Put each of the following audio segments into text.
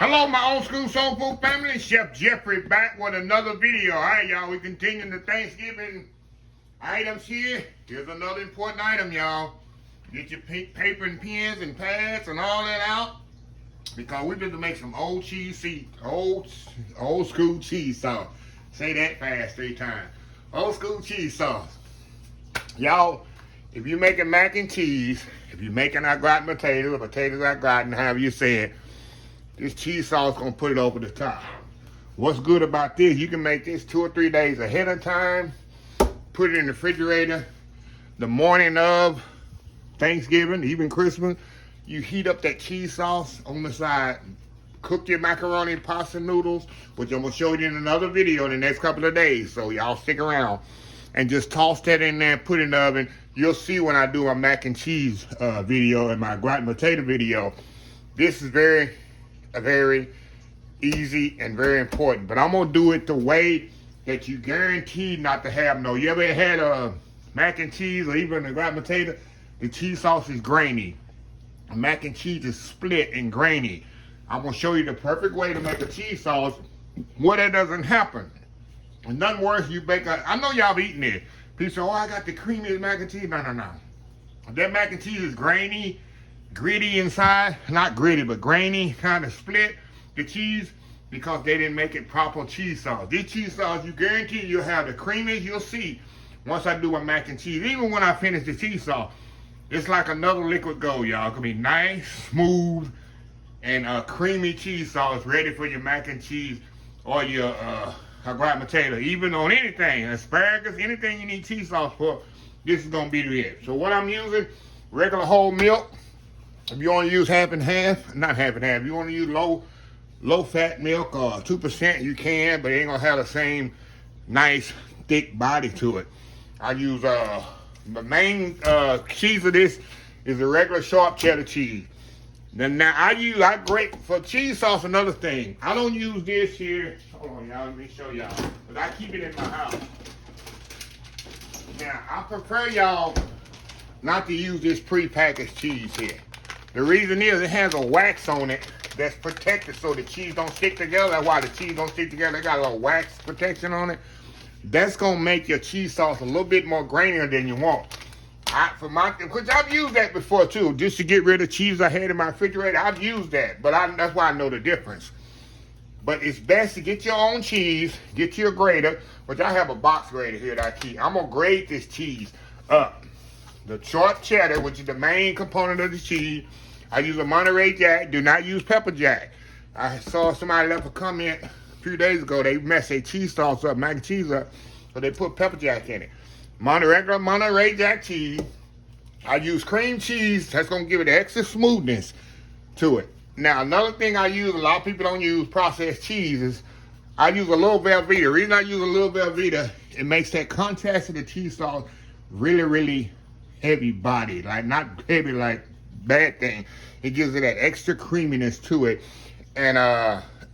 Hello, my old school soul food family. Chef Jeffrey back with another video. All right, y'all. We continuing the Thanksgiving items here. Here's another important item, y'all. Get your paper and pens and pads and all that out, because we're going to make some old school cheese sauce. Say that fast 3 times. Old school cheese sauce. Y'all, if you're making mac and cheese, if you're making our gratin potatoes, or potatoes our gratin, however you say it, this cheese sauce is going to put it over the top. What's good about this, you can make this 2 or 3 days ahead of time, put it in the refrigerator the morning of Thanksgiving, even Christmas. You heat up that cheese sauce on the side, cook your macaroni, pasta, noodles, which I'm going to show you in another video in the next couple of days, so y'all stick around. And just toss that in there and put it in the oven. You'll see when I do my mac and cheese video and my gratin potato video. This is very easy and very important. But I'm going to do it the way that you guaranteed not to have no. You ever had a mac and cheese or even a gratin potato? The cheese sauce is grainy. Mac and cheese is split and grainy. I'm going to show you the perfect way to make a cheese sauce where that doesn't happen. And nothing worse, you bake a, I know y'all eaten it. People say, oh, I got the creamiest mac and cheese. No. That mac and cheese is grainy, gritty inside. Not gritty, but grainy, kind of split, the cheese, because they didn't make it proper cheese sauce. This cheese sauce, you guarantee you'll have the creaminess you'll see once I do my mac and cheese. Even when I finish the cheese sauce, it's like another liquid gold, y'all. It's gonna be nice, smooth, and creamy cheese sauce ready for your mac and cheese or your gratin potato. Even on anything, asparagus, anything you need cheese sauce for, this is gonna be it. So what I'm using, regular whole milk. If you want to use half and half, not half and half, if you want to use low fat milk or 2%, you can, but it ain't gonna have the same nice thick body to it. I use the main cheese of this is the regular sharp cheddar cheese. Now I grate for cheese sauce. Another thing, I don't use this here. Hold on, y'all. Let me show y'all. But I keep it in my house. Now I prefer y'all not to use this pre-packaged cheese here. The reason is it has a wax on it that's protected so the cheese don't stick together. That's why the cheese don't stick together. It got a little wax protection on it. That's gonna make your cheese sauce a little bit more grainier than you want. Because I've used that before too, just to get rid of cheese I had in my refrigerator. I've used that, but that's why I know the difference. But it's best to get your own cheese, get your grater, which I have a box grater here that I keep. I'm gonna grate this cheese up. The sharp cheddar, which is the main component of the cheese. I use a Monterey Jack. Do not use pepper jack. I saw somebody left a comment a few days ago. They messed their cheese sauce up, mac and cheese up, so they put pepper jack in it. Regular Monterey Jack cheese. I use cream cheese. That's going to give it extra smoothness to it. Now, another thing I use, a lot of people don't use processed cheeses. I use a little Velveeta. The reason I use a little Velveeta, it makes that contrast of the cheese sauce really heavy body. Like, not heavy like bad thing. It gives it that extra creaminess to it. And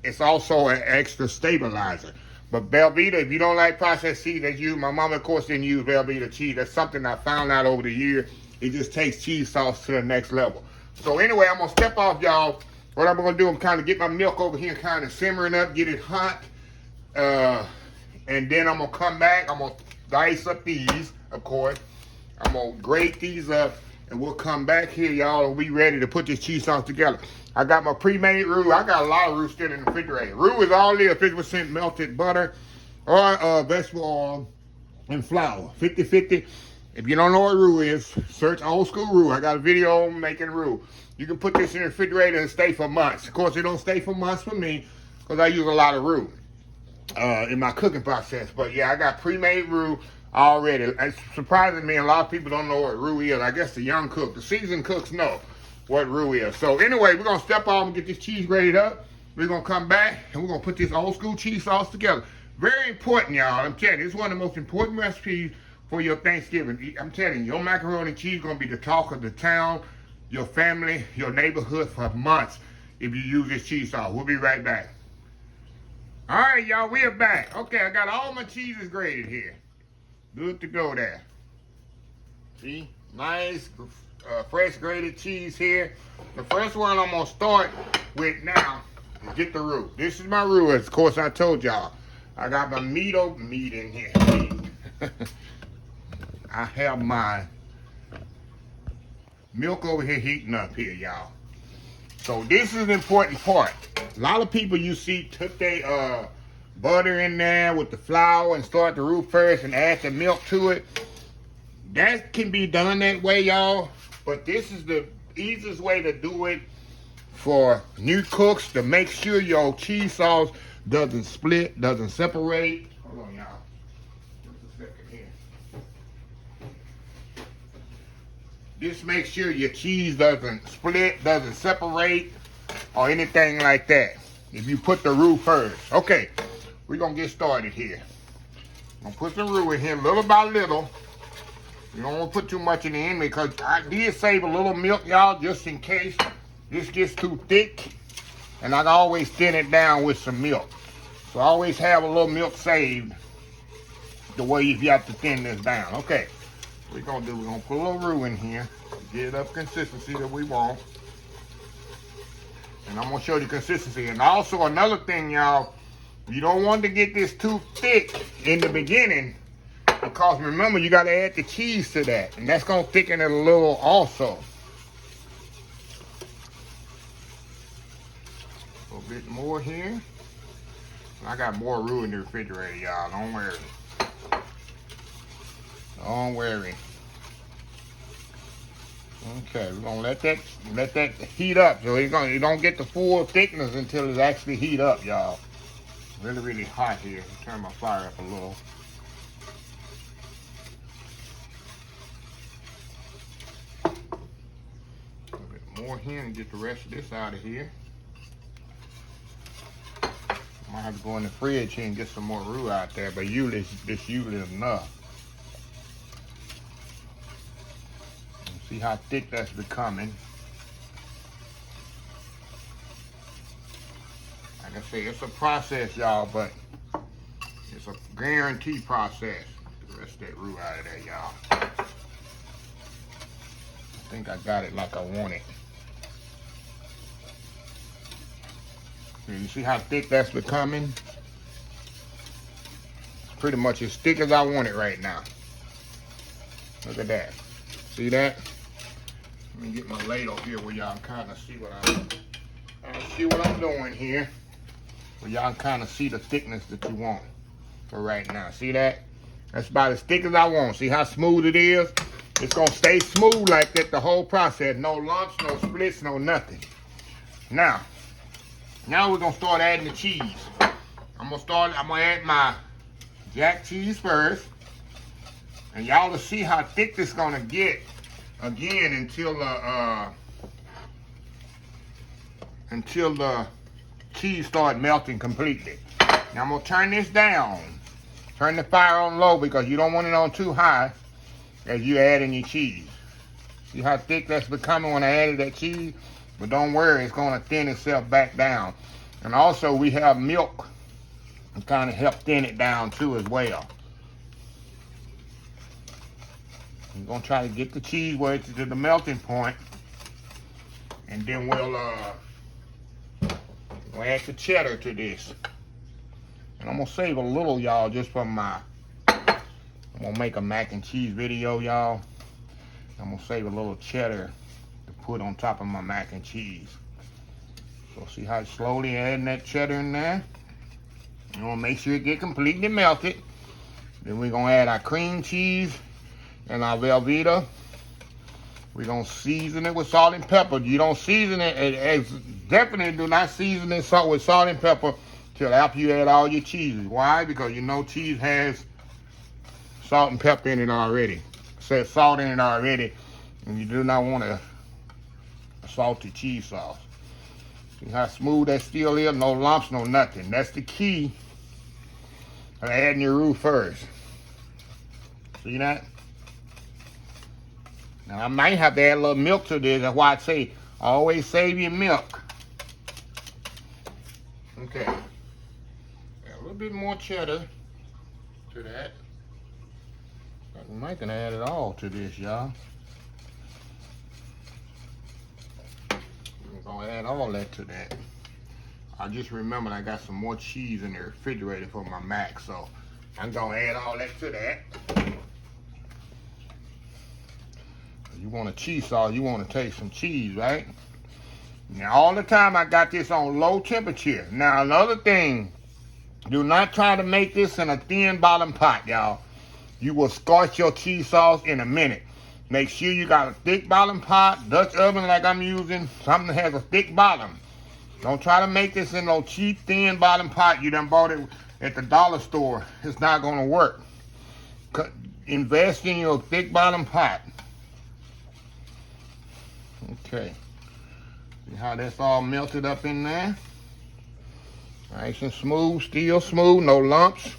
it's also an extra stabilizer. But Velveeta, if you don't like processed cheese, that's you. My mama, of course, didn't use Velveeta cheese. That's something I found out over the year. It just takes cheese sauce to the next level. So anyway, I'm going to step off, y'all. What I'm going to do, I'm kind of get my milk over here kind of simmering up, get it hot. And then I'm going to come back. I'm going to dice up these, of course. I'm going to grate these up. And we'll come back here, y'all, and we ready to put this cheese sauce together. I got my pre-made roux. I got a lot of roux still in the refrigerator. Roux is all there, 50% melted butter or vegetable oil and flour, 50-50. If you don't know what roux is, search old school roux. I got a video on making roux. You can put this in the refrigerator and stay for months. Of course, it don't stay for months for me because I use a lot of roux in my cooking process. But yeah, I got pre-made roux already. It's surprising me, a lot of people don't know what roux is. I guess the young cook, the seasoned cooks know what roux is. So anyway, we're going to step off and get this cheese grated up. We're going to come back and we're going to put this old school cheese sauce together. Very important, y'all. I'm telling you, it's one of the most important recipes for your Thanksgiving. I'm telling you, your macaroni and cheese is going to be the talk of the town, your family, your neighborhood for months if you use this cheese sauce. We'll be right back. All right, y'all, we are back. Okay, I got all my cheeses grated here. Good to go there. See? Nice, fresh grated cheese here. The first one I'm going to start with now, get the roux. This is my roux. Of course, I told y'all. I got my meat in here. I have my milk over here heating up here, y'all. So this is an important part. A lot of people you see took their butter in there with the flour and start the roux first and add the milk to it. That can be done that way, y'all. But this is the easiest way to do it for new cooks, to make sure your cheese sauce doesn't split, doesn't separate. Hold on, y'all. Just a second here. Just make sure your cheese doesn't split, doesn't separate, or anything like that. If you put the roux first. Okay, we're gonna get started here. I'm gonna put some roux in here little by little. You don't want to put too much in the end because I did save a little milk, y'all, just in case this gets too thick. And I can always thin it down with some milk. So I always have a little milk saved the way if you have to thin this down. Okay, what we're going to do, we're going to put a little roux in here. Get it up consistency that we want. And I'm going to show you consistency. And also another thing, y'all, you don't want to get this too thick in the beginning. Because remember, you got to add the cheese to that. And that's going to thicken it a little also. A little bit more here. I got more roux in the refrigerator, y'all. Don't worry. Don't worry. Okay, we're going to let that heat up. So you don't get the full thickness until it actually heat up, y'all. Really, really hot here. Turn my fire up a little. More here and get the rest of this out of here. I might have to go in the fridge here and get some more roux out there, but usually this usually is enough. See how thick that's becoming. Like I say, it's a process, y'all, but it's a guarantee process. Get the rest of that roux out of there, y'all. I think I got it like I want it. You see how thick that's becoming? It's pretty much as thick as I want it right now. Look at that. See that? Let me get my ladle here where y'all kind of see what I'm doing here. Where y'all kind of see the thickness that you want for right now. See that? That's about as thick as I want. See how smooth it is? It's gonna stay smooth like that the whole process. No lumps, no splits, no nothing. Now we're gonna start adding the cheese. I'm gonna add my jack cheese first. And y'all will see how thick this is gonna get again until the cheese start melting completely. Now I'm gonna turn this down. Turn the fire on low because you don't want it on too high as you add in your cheese. See how thick that's becoming when I added that cheese? But don't worry, it's gonna thin itself back down. And also we have milk to kind of help thin it down too as well. I'm gonna try to get the cheese where it's to the melting point. And then we'll add the cheddar to this. And I'm gonna save a little, y'all, just for I'm gonna make a mac and cheese video, y'all. I'm gonna save a little cheddar to put on top of my mac and cheese. So see how it's slowly adding that cheddar in there? You wanna make sure it get completely melted. Then we're gonna add our cream cheese and our Velveeta. We're gonna season it with salt and pepper. You don't season it, definitely do not season it with salt and pepper till after you add all your cheeses. Why? Because you know cheese has salt and pepper in it already. It says salt in it already, and you do not want a salty cheese sauce. See how smooth that still is? No lumps, no nothing. That's the key of adding your roux first. See that? Now I might have to add a little milk to this. That's why I say always save your milk. Okay. Add a little bit more cheddar to that. I might can add it all to this, y'all. I'm gonna add all that to that. I just remembered I got some more cheese in the refrigerator for my mac, so I'm gonna add all that to that. You want a cheese sauce, you want to taste some cheese, right? Now, all the time I got this on low temperature. Now, another thing, do not try to make this in a thin bottom pot, y'all. You will scorch your cheese sauce in a minute. Make sure you got a thick bottom pot, Dutch oven like I'm using, something that has a thick bottom. Don't try to make this in no cheap, thin bottom pot. You done bought it at the dollar store. It's not gonna work. Invest in your thick bottom pot. Okay. See how that's all melted up in there? Nice and smooth, still smooth, no lumps.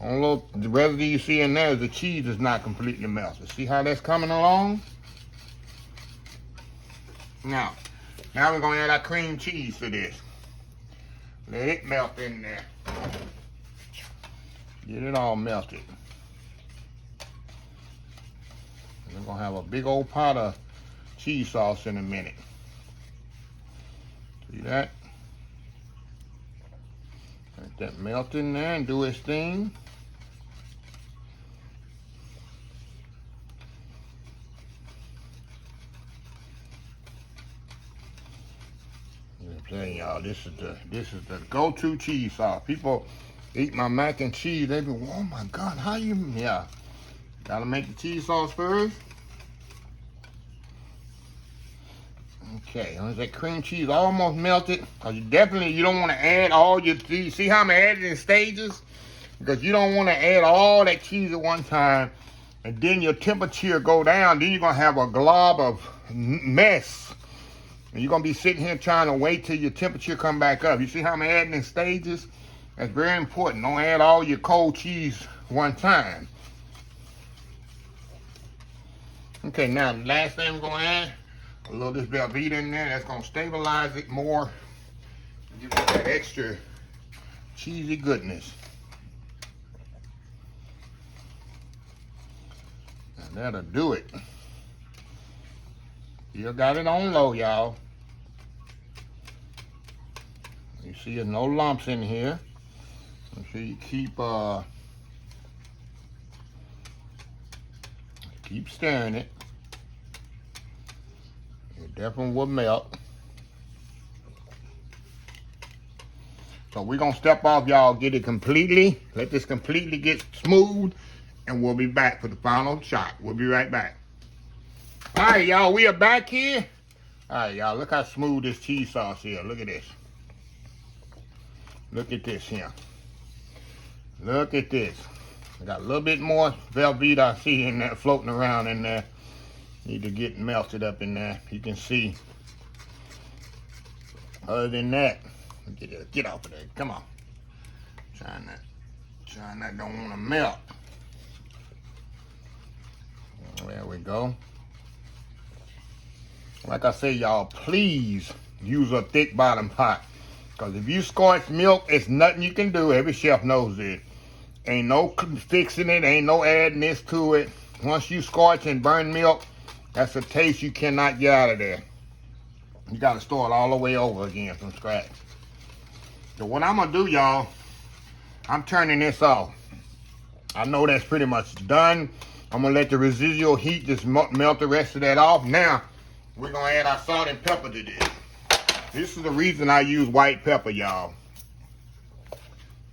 Only little residue you see in there is the cheese is not completely melted. See how that's coming along? Now we're gonna add our cream cheese to this. Let it melt in there. Get it all melted. We're gonna have a big old pot of cheese sauce in a minute. See that? Let that melt in there and do its thing. I'm telling y'all, this is the go-to cheese sauce. People eat my mac and cheese, they be, oh my God, how you? Yeah, gotta make the cheese sauce first. Okay, once that cream cheese almost melted, because you don't want to add all your cheese. See how I'm adding in stages? Because you don't want to add all that cheese at one time, and then your temperature go down, then you're going to have a glob of mess. And you're going to be sitting here trying to wait till your temperature come back up. You see how I'm adding in stages? That's very important. Don't add all your cold cheese one time. Okay, now the last thing we're going to add, a little of this Velveeta in there. That's going to stabilize it more. Give it that extra cheesy goodness. And that'll do it. Still got it on low, y'all. You see there's no lumps in here. Make sure you keep stirring it. It definitely will melt. So we're gonna step off, y'all, get it completely, let this completely get smooth, and we'll be back for the final shot. We'll be right back. All right, y'all, we are back here. All right, y'all, look how smooth this cheese sauce is. Look at this. Look at this here. Look at this. I got a little bit more Velveeta I see in there, floating around in there. Need to get melted up in there. You can see. Other than that, get off of there. Come on. Trying that don't want to melt. There we go. Like I say, y'all, please use a thick bottom pot. Because if you scorch milk, it's nothing you can do. Every chef knows it. Ain't no fixing it. Ain't no adding this to it. Once you scorch and burn milk, that's a taste you cannot get out of there. You got to start all the way over again from scratch. So what I'm going to do, y'all, I'm turning this off. I know that's pretty much done. I'm going to let the residual heat just melt the rest of that off. Now, we're going to add our salt and pepper to this. This is the reason I use white pepper, y'all.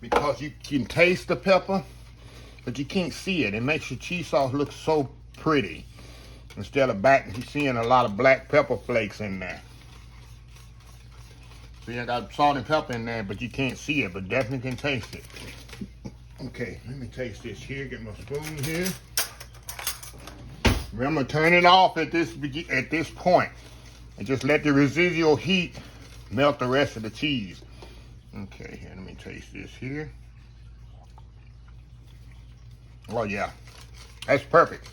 Because you can taste the pepper, but you can't see it. It makes your cheese sauce look so pretty. Instead of seeing a lot of black pepper flakes in there. See, I got salt and pepper in there, but you can't see it, but definitely can taste it. Okay, let me taste this here. Get my spoon here. Remember, turn it off at this point, and just let the residual heat melt the rest of the cheese. Okay, here, let me taste this here. Oh yeah, that's perfect.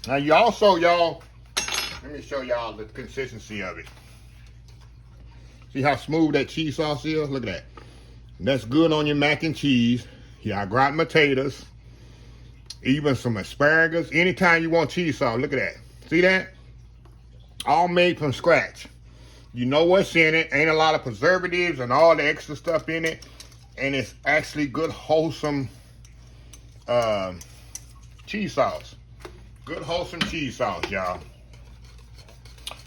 Now you also, y'all, let me show y'all the consistency of it. See how smooth that cheese sauce is? Look at that. That's good on your mac and cheese. Y'all gratin potatoes, even some asparagus. Anytime you want cheese sauce, look at that. See that? All made from scratch. You know what's in it. Ain't a lot of preservatives and all the extra stuff in it. And it's actually good, wholesome cheese sauce. Good, wholesome cheese sauce, y'all.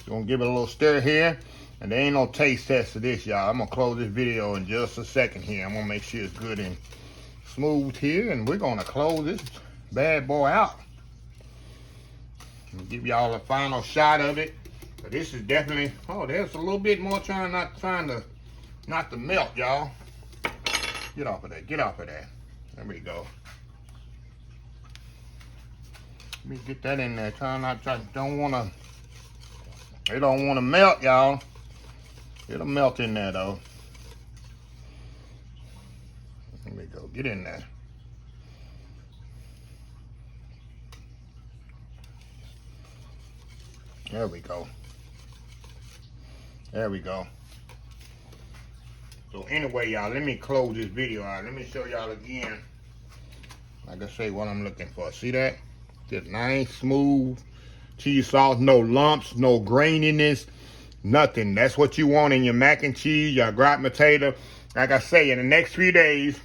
Gonna give it a little stir here. And there ain't no taste test to this, y'all. I'm gonna close this video in just a second here. I'm gonna make sure it's good and smooth here. And we're gonna close this bad boy out. And give y'all a final shot of it. But this is definitely, oh, there's a little bit more not to melt, y'all. Get off of that, get off of that. There we go. Let me get that in there. Don't wanna melt, y'all. It'll melt in there though. There we go, get in there. There we go. There we go. So anyway, y'all, let me close this video out. Let me show y'all again. Like I say, what I'm looking for. See that? Just nice, smooth cheese sauce. No lumps, no graininess, nothing. That's what you want in your mac and cheese, your gratin potato. Like I say, in the next few days,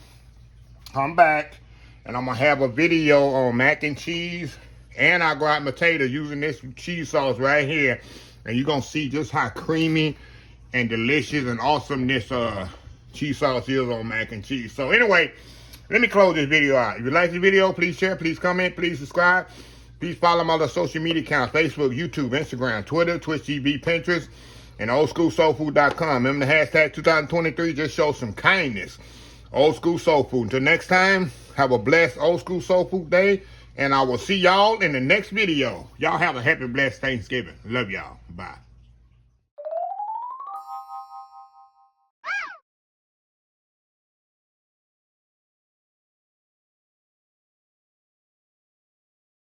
come back and I'm gonna have a video on mac and cheese and our gratin potato using this cheese sauce right here. And you're gonna see just how creamy and delicious and awesome this cheese sauce is on mac and cheese. So anyway, let me close this video out. If you like this video, please share, please comment, please subscribe. Please follow my other social media accounts: Facebook, YouTube, Instagram, Twitter, Twitch TV, Pinterest, and oldschoolsoulfood.com. Remember the hashtag 2023, just show some kindness. Old School Soul Food. Until next time, have a blessed Old School Soul Food day, and I will see y'all in the next video. Y'all have a happy, blessed Thanksgiving. Love y'all. Bye.